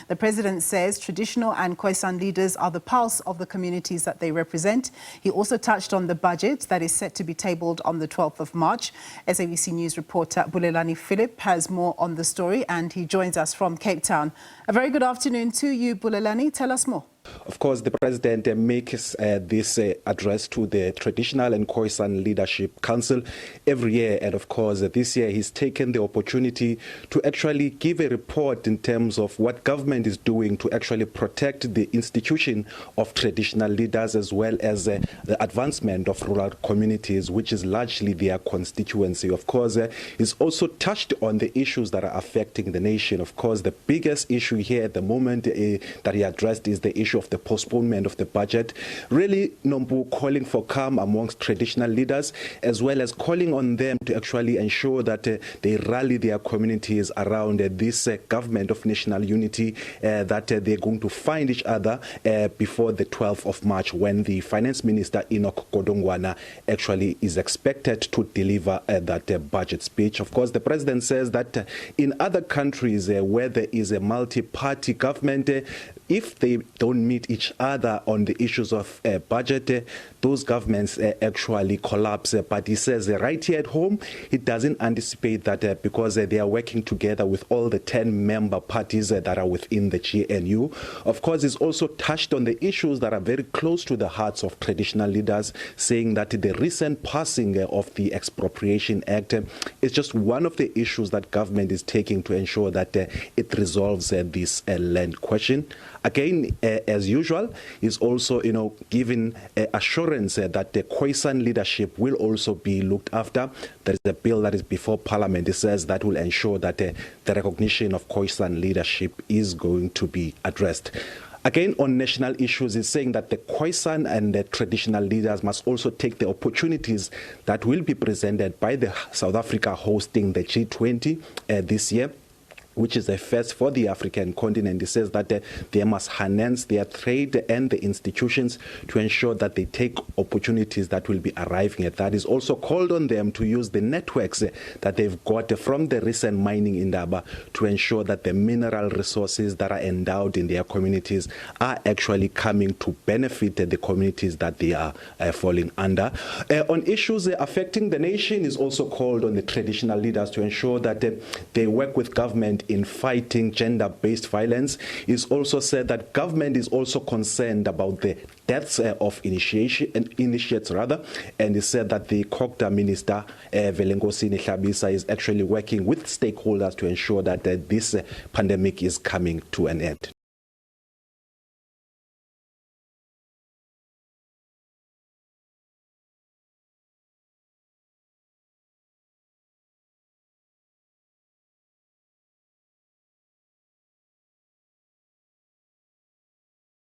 The president says traditional and Khoisan leaders are the pulse of the communities that they represent. He also touched on the budget that is set to be tabled on the 12th of March. SABC News reporter Bulelani Phillip has more on the story and he joins us from Cape Town. A very good afternoon to you, Bulelani. Tell us more. Of course, the president makes this address to the Traditional and Khoisan Leadership Council every year. And of course, this year he's taken the opportunity to actually give a report in terms of what government is doing to actually protect the institution of traditional leaders as well as the advancement of rural communities, which is largely their constituency. Of course, he's also touched on the issues that are affecting the nation. Of course, the biggest issue here at the moment that he addressed is the issue of the postponement of the budget. Really, Nombu calling for calm amongst traditional leaders, as well as calling on them to actually ensure that they rally their communities around this government of national unity, that they're going to find each other before the 12th of March, when the Finance Minister, Enoch Godongwana, actually is expected to deliver that budget speech. Of course, the president says that in other countries where there is a multi-party government, if they don't meet each other on the issues of budget, those governments actually collapse. But he says right here at home, he doesn't anticipate that because they are working together with all the 10 member parties that are within the GNU. Of course, he's also touched on the issues that are very close to the hearts of traditional leaders, saying that the recent passing of the Expropriation Act is just one of the issues that government is taking to ensure that it resolves this land question. Again, as usual, is also, giving assurance that the Khoisan leadership will also be looked after. There is a bill that is before Parliament. It says that will ensure that the recognition of Khoisan leadership is going to be addressed. Again, on national issues, is saying that the Khoisan and the traditional leaders must also take the opportunities that will be presented by the South Africa hosting the G20 this year, which is a first for the African continent. It says that they must harness their trade and the institutions to ensure that they take opportunities that will be arriving at that. Is also called on them to use the networks that they've got from the recent mining in Indaba to ensure that the mineral resources that are endowed in their communities are actually coming to benefit the communities that they are falling under. On issues affecting the nation, is also called on the traditional leaders to ensure that they work with government in fighting gender-based violence. It's also said that government is also concerned about the deaths of initiates, and he said that the COGTA minister, Velengosini Hlabisa, is actually working with stakeholders to ensure that this pandemic is coming to an end.